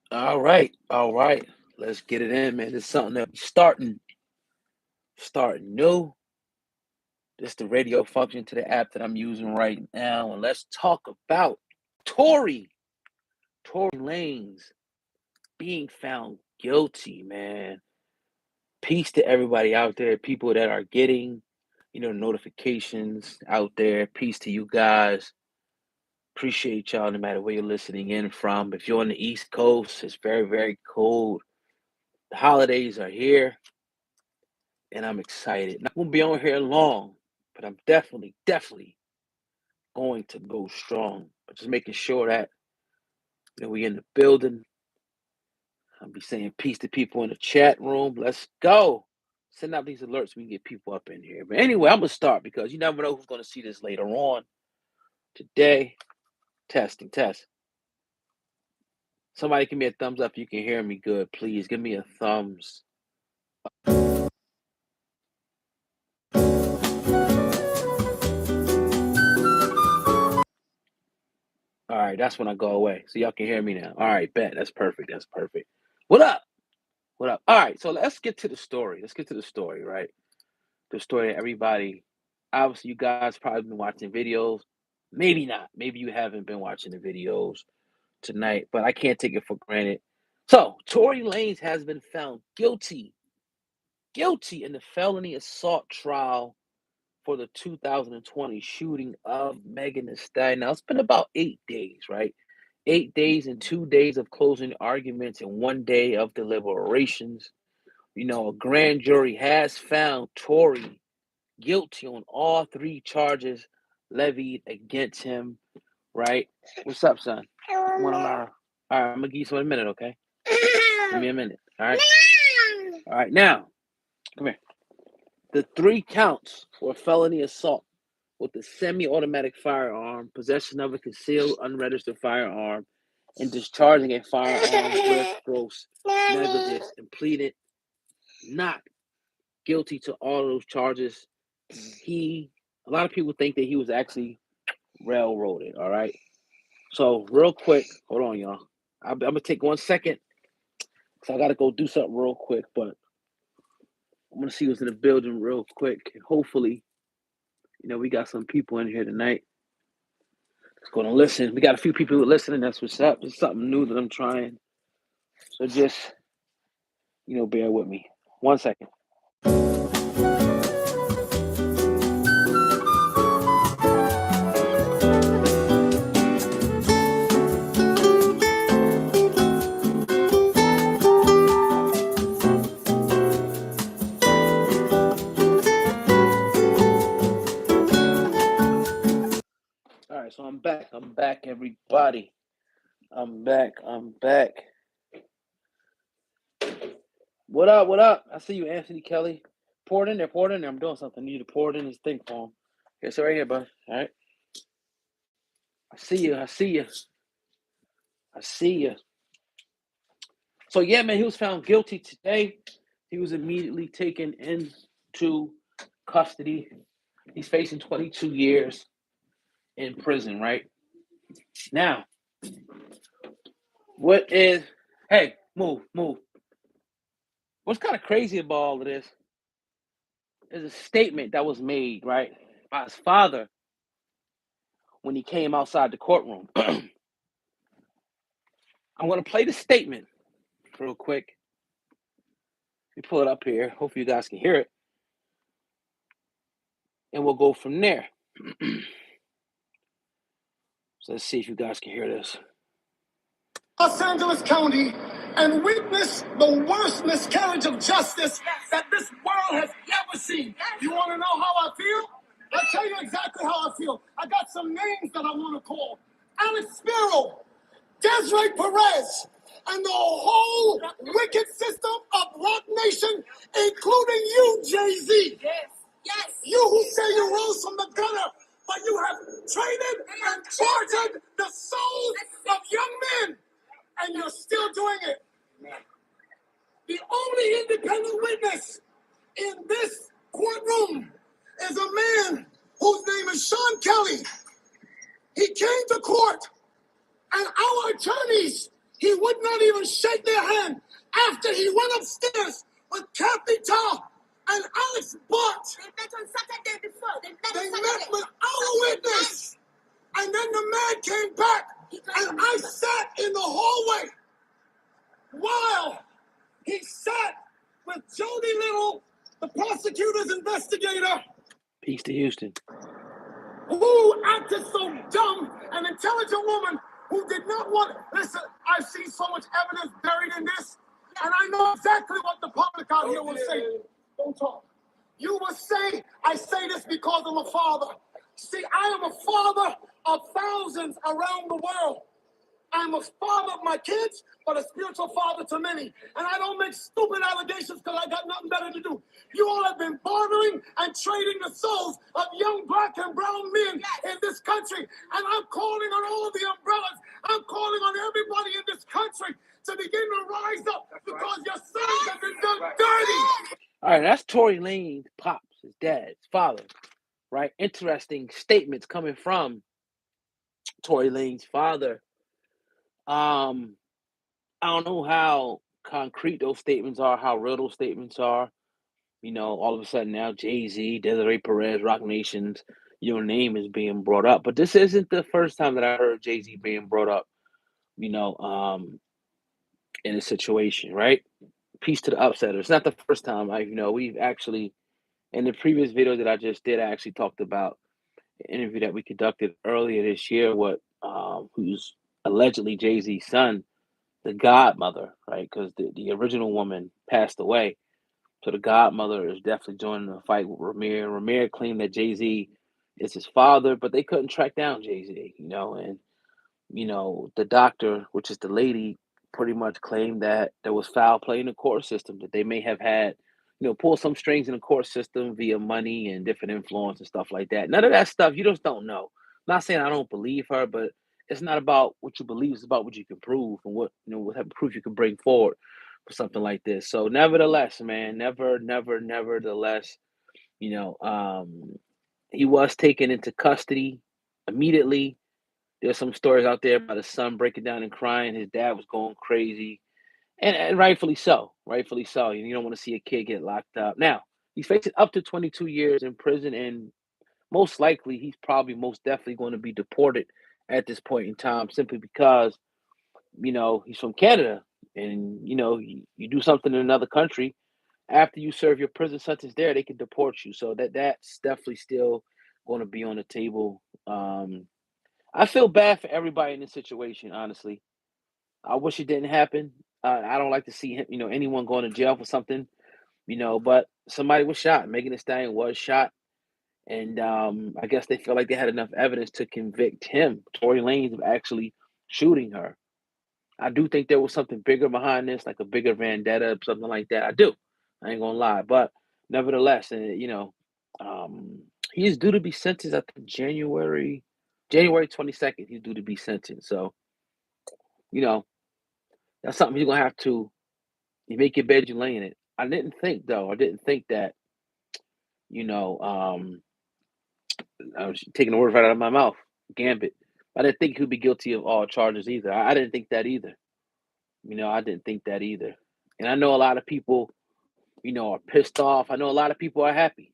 All right, all right. Let's get it in, man. It's something that we starting new. This is the radio function to the app that I'm using right now, and let's talk about Tory, Tory Lanez being found guilty, man. Peace to everybody out there, people that are getting, notifications out there. Peace to you guys. Appreciate y'all no matter where you're listening in from. If you're on the East Coast, it's very, very cold. The holidays are here, and I'm excited. Not gonna be on here long, but I'm definitely going to go strong. But just making sure that we in the building. I'll be saying peace to people in the chat room. Let's go. Send out these alerts so we can get people up in here. But anyway, I'm gonna start because you never know who's gonna see this later on. Today, testing, test. Somebody give me a thumbs up if you can hear me good, please. Give me a thumbs. All right, that's when I go away. So y'all can hear me now. All right, bet. That's perfect. That's perfect. What up? What up? All right, so let's get to the story. Let's get to the story, right? The story that everybody, obviously, you guys probably been watching videos. Maybe not. Maybe you haven't been watching the videos tonight, but I can't take it for granted. So, Tory Lanez has been found guilty in the felony assault trial for the 2020 shooting of Megan Thee Stallion. Now, it's been about 8 days, right? 8 days and 2 days of closing arguments and 1 day of deliberations. A grand jury has found Tory guilty on all three charges levied against him, right? What's up, son? Wanna learn? All right, I'm gonna give you some in a minute, okay? Give me a minute, all right? All right, now, come here. The three counts for felony assault with a semi-automatic firearm, possession of a concealed, unregistered firearm, and discharging a firearm with gross negligence, and pleaded not guilty to all of those charges. A lot of people think that he was actually railroaded. All right. So real quick, hold on, y'all. I'm gonna take 1 second because I gotta go do something real quick. But I'm gonna see who's in the building real quick. And hopefully, we got some people in here tonight that's gonna listen. We got a few people who are listening. That's what's up. It's something new that I'm trying. So just bear with me. 1 second. All right, so I'm back. I'm back, everybody. I'm back. What up? What up? I see you, Anthony Kelly. Pour it in there. Pour it in there. I'm doing something. I need you to pour it in this thing for him. Okay, so right here, bud. All right. I see you. I see you. I see you. So yeah, man, he was found guilty today. He was immediately taken into custody. He's facing 22 years in prison, right? Now, what is hey, move. What's kind of crazy about all of this is a statement that was made, right, by his father when he came outside the courtroom. I'm going to play the statement real quick. Let me pull it up here. Hopefully you guys can hear it. And we'll go from there. So let's see if you guys can hear this. Los Angeles County and witness the worst miscarriage of justice that this world has ever seen. You want to know how I feel? I'll tell you exactly how I feel. I got some names that I want to call. Alex Spiro, Desiree Perez, and the whole wicked system of Rock Nation, including you, Jay-Z. Yes. You who say you rose from the gutter, but you have traded and tortured the souls of young men. And you're still doing it. The only independent witness in this courtroom is a man whose name is Sean Kelly. He came to court, and our attorneys He would not even shake their hand after he went upstairs with Kathy Tar and Alex Bott. They met on Saturday before. They met without a witness. And then the man came back, and I sat in the hallway while he sat with Jody Little, the prosecutor's investigator. Peace to Houston. Who acted so dumb, an intelligent woman who did not want. Listen, I've seen so much evidence buried in this, and I know exactly what the public out here will say. Don't talk. You will say, I say this because I'm a father. See, I am a father of thousands around the world. I'm a father of my kids, but a spiritual father to many. And I don't make stupid allegations because I got nothing better to do. You all have been bartering and trading the souls of young black and brown men in this country. And I'm calling on all the umbrellas. I'm calling on everybody in this country to begin to rise up because your sons have been done dirty. All right, that's Tory Lanez, pops, his dad, his father, right? Interesting statements coming from Tory Lanez's father. I don't know how concrete those statements are, how real those statements are. You know, all of a sudden now Jay-Z, Desiree Perez, Rock Nations, your name is being brought up. But this isn't the first time that I heard Jay-Z being brought up, you know, in a situation, right? Peace to the upsetters. It's not the first time. We've actually, in the previous video that I just did, I actually talked about an interview that we conducted earlier this year with who's allegedly Jay-Z's son, the godmother, right? Because the original woman passed away. So the godmother is definitely joining the fight with Ramir. Ramir claimed that Jay-Z is his father, but they couldn't track down Jay-Z, and the doctor, which is the lady, pretty much claimed that there was foul play in the court system, that they may have had, pull some strings in the court system via money and different influence and stuff like that. None of that stuff, you just don't know. I'm not saying I don't believe her, but it's not about what you believe, it's about what you can prove and what type of proof you can bring forward for something like this. So nevertheless, man, nevertheless, you know, um, he was taken into custody immediately. There's some stories out there about his son breaking down and crying. His dad was going crazy, and rightfully so. Rightfully so. You don't want to see a kid get locked up. Now he's facing up to 22 years in prison, and most likely he's probably most definitely going to be deported at this point in time, simply because he's from Canada, and you do something in another country after you serve your prison sentence there, they can deport you. So that's definitely still going to be on the table. I feel bad for everybody in this situation, honestly. I wish it didn't happen. I don't like to see him, anyone going to jail for something, but somebody was shot. Megan Thee Stallion was shot. And I guess they feel like they had enough evidence to convict him, Tory Lanez, of actually shooting her. I do think there was something bigger behind this, like a bigger vendetta, something like that. I do. I ain't gonna lie. But nevertheless, he's due to be sentenced, I think January 22nd, he's due to be sentenced. So, you know, that's something you're gonna have to you make your bed, you lay in it. I didn't think that, you know, I was taking the words right out of my mouth, Gambit. I didn't think he'd be guilty of all charges either. I didn't think that either. I didn't think that either. And I know a lot of people, are pissed off. I know a lot of people are happy.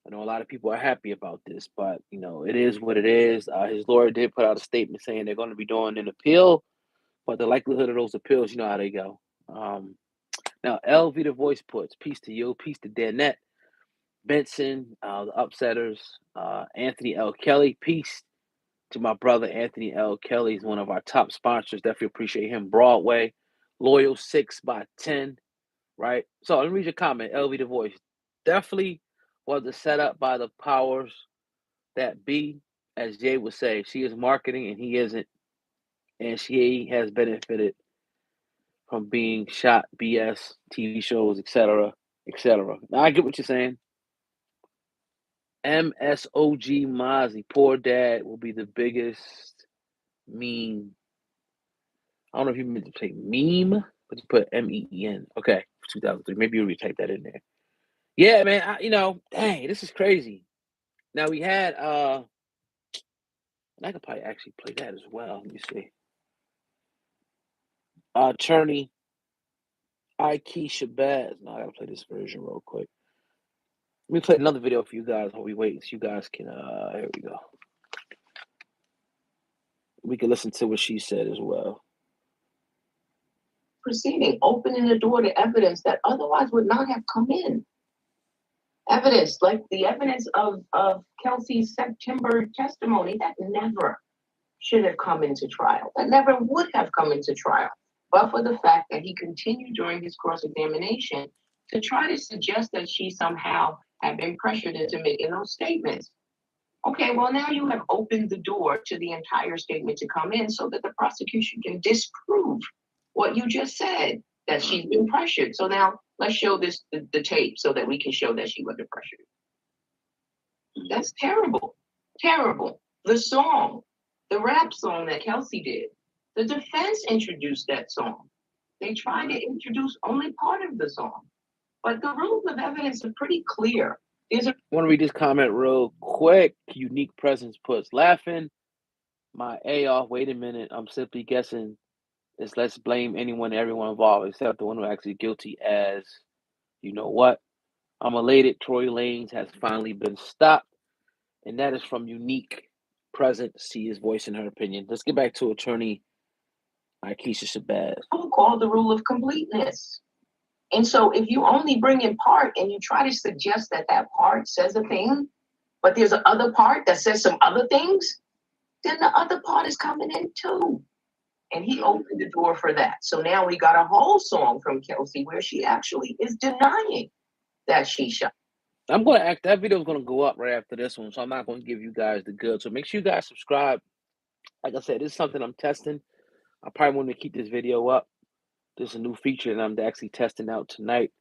I know a lot of people are happy about this, but it is what it is. His lawyer did put out a statement saying they're going to be doing an appeal, but the likelihood of those appeals, you know how they go. Now, LV the voice puts peace to you, peace to Danette, Benson, the upsetters, Anthony L. Kelly, peace to my brother Anthony L. Kelly. He's one of our top sponsors. Definitely appreciate him. Broadway, loyal 6x10. Right? So let me read your comment, LV the voice. Definitely was a setup by the powers that be, as Jay would say. She is marketing and he isn't, and she has benefited from being shot, BS, TV shows, etc., etc. Now I get what you're saying. MSOG Mozzie, poor dad will be the biggest meme. I don't know if you meant to say meme, but you put MEEN. Okay, 2003. Maybe you retype that in there. Yeah, man. Dang, this is crazy. Now we had and I could probably actually play that as well. Let me see. Attorney Ike Shabazz. Now I gotta play this version real quick. Let me play another video for you guys while we wait, so you guys can. Here we go. We can listen to what she said as well. Proceeding, opening the door to evidence that otherwise would not have come in. Evidence, like the evidence of Kelsey's September testimony, that never should have come into trial. That never would have come into trial, but for the fact that he continued during his cross-examination to try to suggest that she somehow had been pressured into making those statements. Okay, well, now you have opened the door to the entire statement to come in so that the prosecution can disprove what you just said, that she's been pressured. So now let's show the tape so that we can show that she wasn't pressured. That's terrible. Terrible. The song, the rap song that Kelsey did, the defense introduced that song. They tried to introduce only part of the song. But the rules of evidence are pretty clear. I want to read this comment real quick. Unique Presence puts, laughing my A off. Wait a minute. I'm simply guessing. Is let's blame anyone and everyone involved except the one who actually guilty as, you know what? I'm elated. Tory Lanez has finally been stopped. And that is from Unique Presence. She is voicing her opinion. Let's get back to attorney Aikisha Shabazz. Called the rule of completeness. And so if you only bring in part and you try to suggest that that part says a thing, but there's a other part that says some other things, then the other part is coming in too. And he opened the door for that. So now we got a whole song from Kelsey where she actually is denying that she shot. I'm going to act, that video is going to go up right after this one, so I'm not going to give you guys the good. So make sure you guys subscribe. Like I said, this is something I'm testing. I probably want to keep this video up. There's a new feature that I'm actually testing out tonight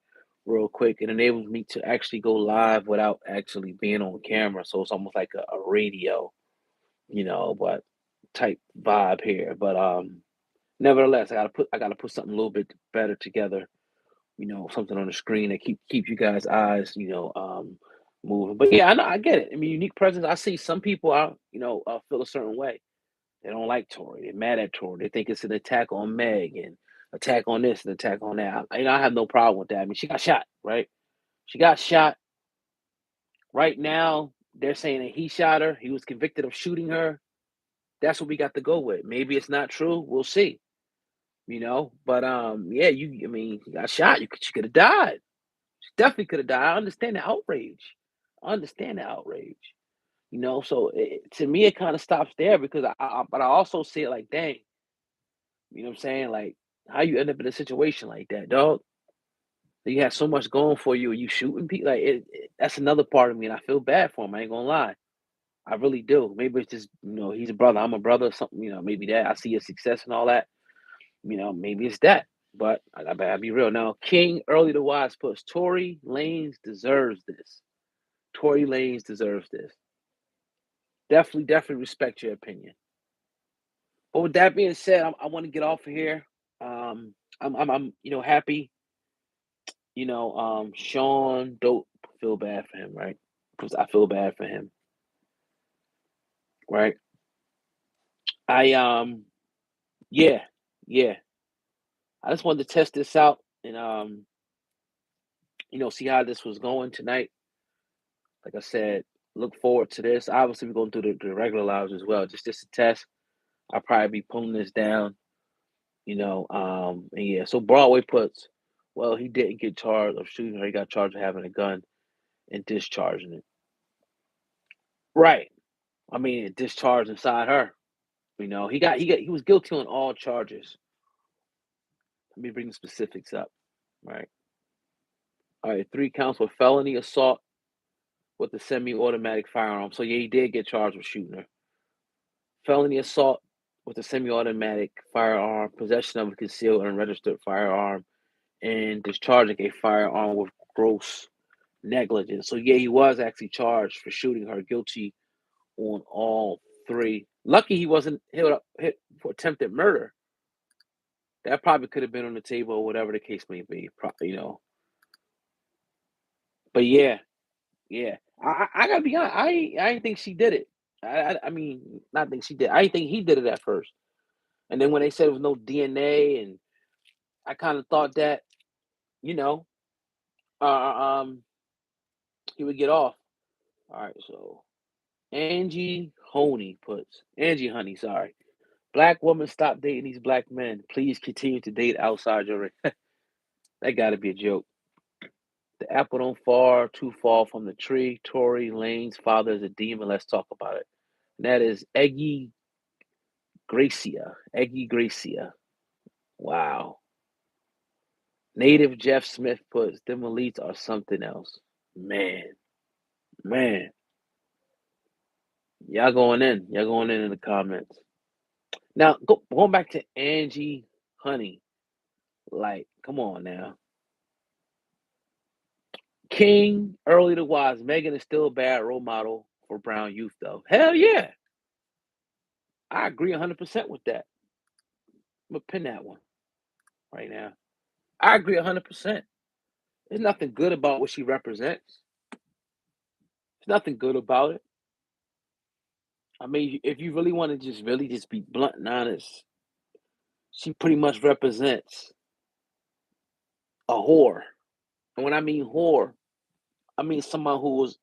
real quick. It enables me to actually go live without actually being on camera. So it's almost like a radio, but type vibe here. But nevertheless, I gotta put something a little bit better together, something on the screen that keep you guys' eyes, moving. But yeah, I know, I get it. I mean, Unique Presence, I see some people out, feel a certain way. They don't like Tory. They're mad at Tory. They think it's an attack on Meg and attack on this and attack on that. I have no problem with that. I mean, she got shot, right? She got shot. Right now, they're saying that he shot her. He was convicted of shooting her. That's what we got to go with. Maybe it's not true. We'll see. But yeah, you got shot. She could have died. She definitely could have died. I understand the outrage. So to me, it kind of stops there because but I also see it like, dang, you know what I'm saying? Like, how you end up in a situation like that, dog? You have so much going for you and you shooting people. Like, that's another part of me, and I feel bad for him. I ain't gonna lie. I really do. Maybe it's just, he's a brother. I'm a brother or something, maybe that. I see his success and all that. Maybe it's that. But I gotta be real. Now, King Early the Wise puts, Tory Lanez deserves this. Tory Lanez deserves this. Definitely respect your opinion. But with that being said, I want to get off of here. I'm happy. Sean, don't feel bad for him, right? Because I feel bad for him, right? Yeah. I just wanted to test this out and see how this was going tonight. Like I said, look forward to this. Obviously, we're going to do the regular lives as well. Just a test. I'll probably be pulling this down. And yeah. So Broadway puts, well, he didn't get charged of shooting her. He got charged of having a gun and discharging it. Right. I mean, discharged inside her. He was guilty on all charges. Let me bring the specifics up. Right. All right. 3 counts for felony assault with a semi-automatic firearm. So yeah, he did get charged with shooting her. Felony assault with a semi-automatic firearm, possession of a concealed and unregistered firearm, and discharging a firearm with gross negligence. So yeah, he was actually charged for shooting her, guilty on all 3. Lucky he wasn't hit for attempted murder. That probably could have been on the table or whatever the case may be, But yeah. I gotta be honest. I didn't think she did it. I mean, not think she did. I didn't think he did it at first. And then when they said there was no DNA and I kind of thought that, you know, he would get off. All right, so Angie Honey, sorry. Black woman, stop dating these black men. Please continue to date outside your race. That got to be a joke. The apple don't fall too far from the tree. Tory Lanez father is a demon. Let's talk about it. And that is Eggy Gracia. Eggy Gracia. Wow. Native Jeff Smith puts them elites are something else. Man, man. Y'all going in. Y'all going in the comments. Now, going back to Angie Honey. Like, come on now. King, early to wise. Megan is still a bad role model for brown youth, though. Hell yeah. I agree 100% with that. I'm going to pin that one right now. I agree 100%. There's nothing good about what she represents. There's nothing good about it. I mean, if you really want to just be blunt and honest, she pretty much represents a whore. And when I mean whore, I mean someone who was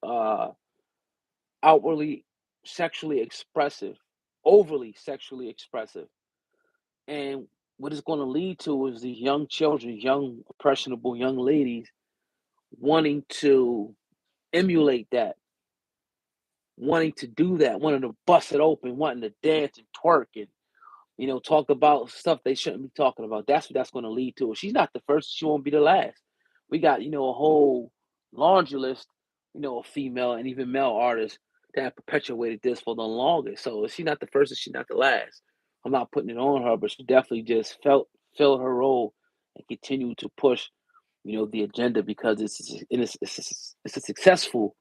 outwardly sexually expressive, overly sexually expressive. And what it's going to lead to is these young children, young, impressionable young ladies wanting to emulate that, wanting to do that, wanting to bust it open, wanting to dance and twerk and, talk about stuff they shouldn't be talking about. That's what that's going to lead to. She's not the first. She won't be the last. We got, a whole laundry list, of female and even male artists that have perpetuated this for the longest. So she's not the first and she's not the last. I'm not putting it on her, but she definitely just filled her role and continued to push, the agenda because it's a successful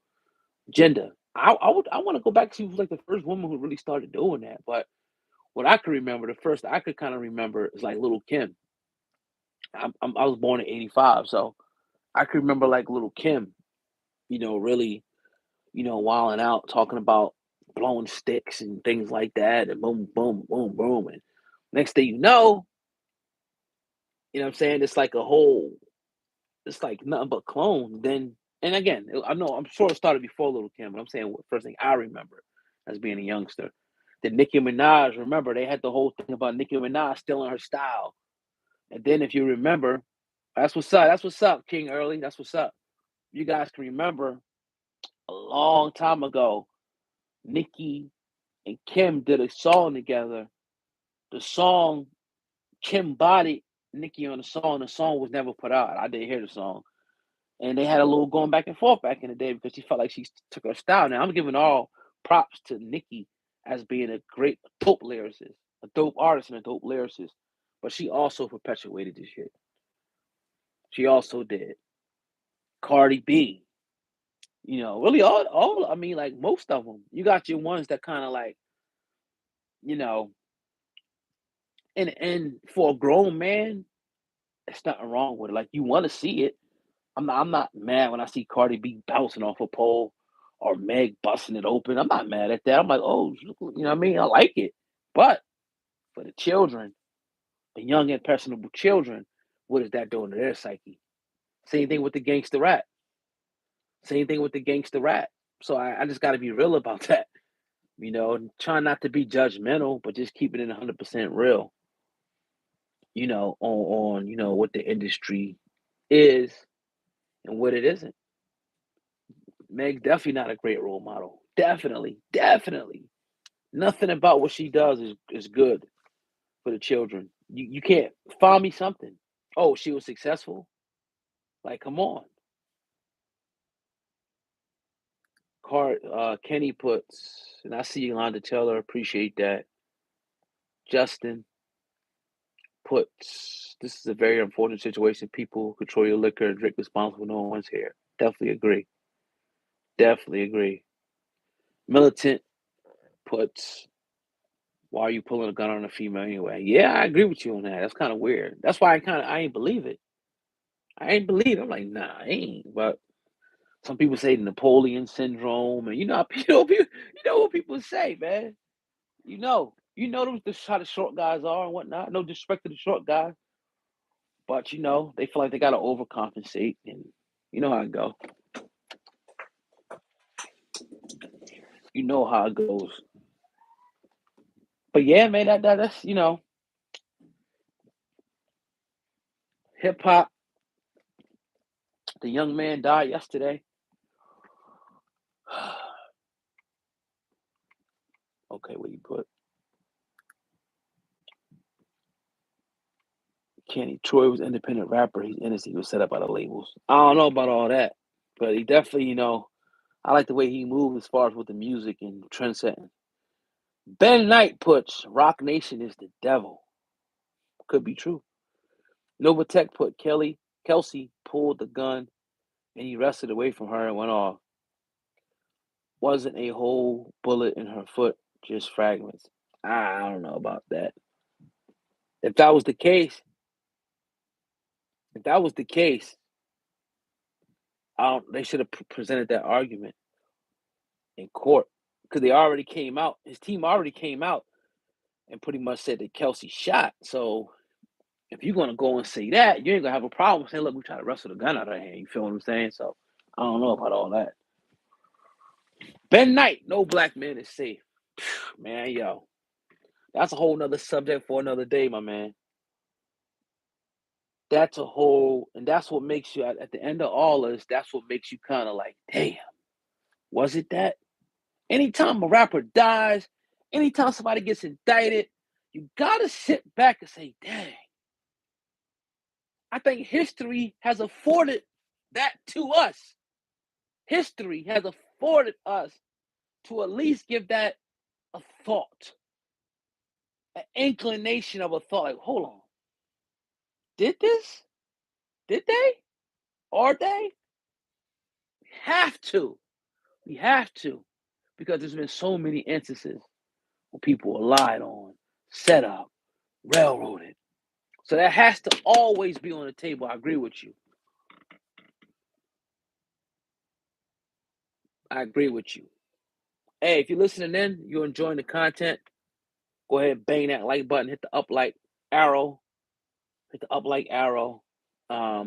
agenda. I want to go back. She was like the first woman who really started doing that. But what I can remember, the first I could kind of remember is like Little Kim. I was born in '85, so I can remember like Little Kim, really, wilding out, talking about blowing sticks and things like that, and boom, boom, boom, boom, and next thing what I'm saying, it's like nothing but clones. Then, and again, I know I'm sure it started before Little Kim, but I'm saying first thing I remember as being a youngster. Then Nicki Minaj, remember they had the whole thing about Nicki Minaj stealing her style, and then if you remember, that's what's up. That's what's up, King Early. That's what's up. You guys can remember a long time ago, Nicki and Kim did a song together. The song Kim bodied Nicki on the song. The song was never put out. I didn't hear the song. And they had a little going back and forth back in the day because she felt like she took her style. Now I'm giving all props to Nicki as being a great dope lyricist, a dope artist and a dope lyricist. But she also perpetuated this shit. She also did. Cardi B, really all I mean, like most of them. You got your ones that kind of like, you know, and for a grown man, there's nothing wrong with it. Like you want to see it. I'm not mad when I see Cardi B bouncing off a pole or Meg busting it open. I'm not mad at that. I'm like, oh, what I mean? I like it. But for the children, the young impressionable children, what is that doing to their psyche? Same thing with the gangster rap. Same thing with the gangster rap. So I just got to be real about that. Trying not to be judgmental, but just keeping it 100% real. On what the industry is and what it isn't. Meg's definitely not a great role model. Definitely, definitely. Nothing about what she does is good for the children. You can't find me something. Oh, she was successful? Like, come on. Kenny puts, and I see Yolanda Taylor, appreciate that. Justin puts, this is a very unfortunate situation. People control your liquor and drink responsible. No one's here. Definitely agree. Definitely agree. Militant puts, why are you pulling a gun on a female anyway? Yeah, I agree with you on that. That's kind of weird. That's why I ain't believe it. I ain't believe it. I'm like, nah, I ain't. But some people say Napoleon syndrome, and what people say, man. How the short guys are and whatnot. No disrespect to the short guys, But they feel like they gotta overcompensate, and you know how it go. You know how it goes. But yeah, man, that's hip hop. The young man died yesterday. Okay, what you put? Kenny Troy was an independent rapper. He's innocent. He was set up by the labels. I don't know about all that, but he definitely, I like the way he moves as far as with the music and trend setting. Ben Knight puts Rock Nation is the devil. Could be true. Novatech put Kelsey pulled the gun and he wrestled away from her and went off. Wasn't a whole bullet in her foot, just fragments. I don't know about that. If that was the case, they should have presented that argument in court because they already came out. His team already came out and pretty much said that Kelsey shot. So if you're gonna go and say that, you ain't gonna have a problem saying, "Look, we try to wrestle the gun out of her hand." You feel what I'm saying? So I don't know about all that. Ben Knight, no black man is safe. Man, yo, that's a whole nother subject for another day, my man. That's what makes you at the end of all this. That's what makes you kind of like, damn, was it that? Anytime a rapper dies, anytime somebody gets indicted, you gotta sit back and say, dang. I think history has afforded that to us. History has afforded us to at least give that a thought, an inclination of a thought. Like, hold on. Did this? Did they? Are they? We have to. We have to. Because there's been so many instances where people were lied on, set up, railroaded. So that has to always be on the table. I agree with you. I agree with you. Hey, if you're listening in, you're enjoying the content, go ahead and bang that like button, hit the up like arrow,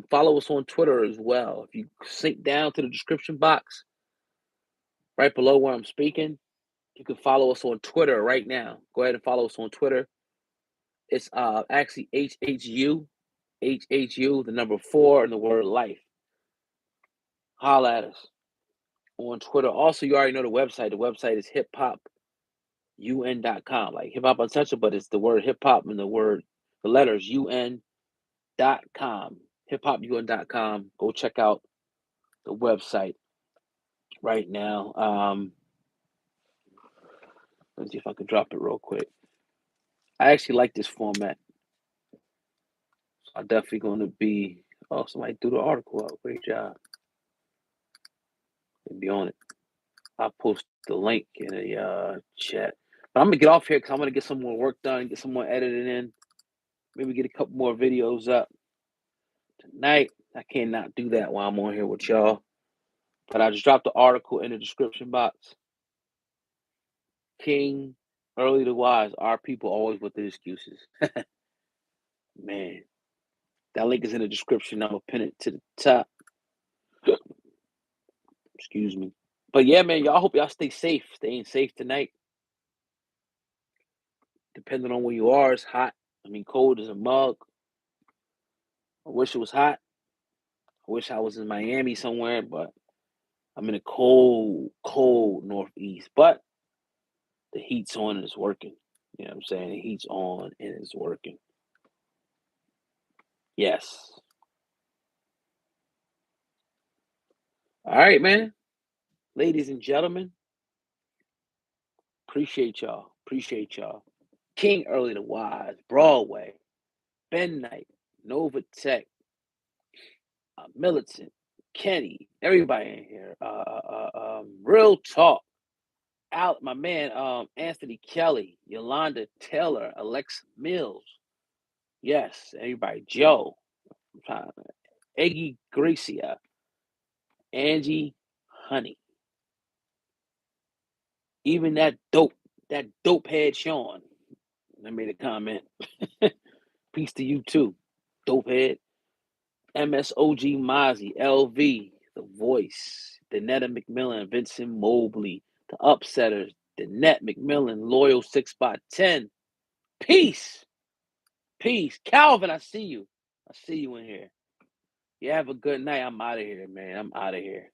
follow us on Twitter as well. If you sink down to the description box right below where I'm speaking, you can follow us on Twitter right now. Go ahead and follow us on Twitter. It's actually HHU, the number 4, and the word life. Holla at us on Twitter. Also, you already know the website. The website is hiphopun.com, like hip hop essential, but it's the word hip hop and the letters un.com. hiphopun.com. Go check out the website right now. Let's see if I can drop it real quick. I actually like this format. So I'm definitely going to be. Oh, somebody threw the article out. Great job. Be on it. I'll post the link in the chat. But I'm gonna get off here because I'm gonna get some more work done, get some more editing in. Maybe get a couple more videos up tonight. I cannot do that while I'm on here with y'all. But I just dropped the article in the description box. King, early to wise, our people always with the excuses. Man, that link is in the description. I'm gonna pin it to the top. Excuse me. But yeah, man, y'all hope y'all stay safe. Staying safe tonight. Depending on where you are, it's hot. I mean, cold as a mug. I wish it was hot. I wish I was in Miami somewhere, but I'm in a cold, cold Northeast. But the heat's on and it's working. You know what I'm saying? The heat's on and it's working. Yes. All right, man. Ladies and gentlemen, appreciate y'all. King Early to Wise, Broadway, Ben Knight, Nova Tech, Militant, Kenny, everybody in here. Real Talk. Out, my man, Anthony Kelly, Yolanda Taylor, Alexa Mills. Yes, everybody. Joe, Eggy Gracia, Angie Honey. Even that dope head Sean. I made a comment. Peace to you too, dope head. MSOG Mozzie, LV, The Voice, Danetta McMillan, Vincent Mobley, The Upsetters, Danette McMillan, Loyal 6x10. Peace. Peace. Calvin, I see you. I see you in here. You have a good night. I'm out of here, man. I'm out of here.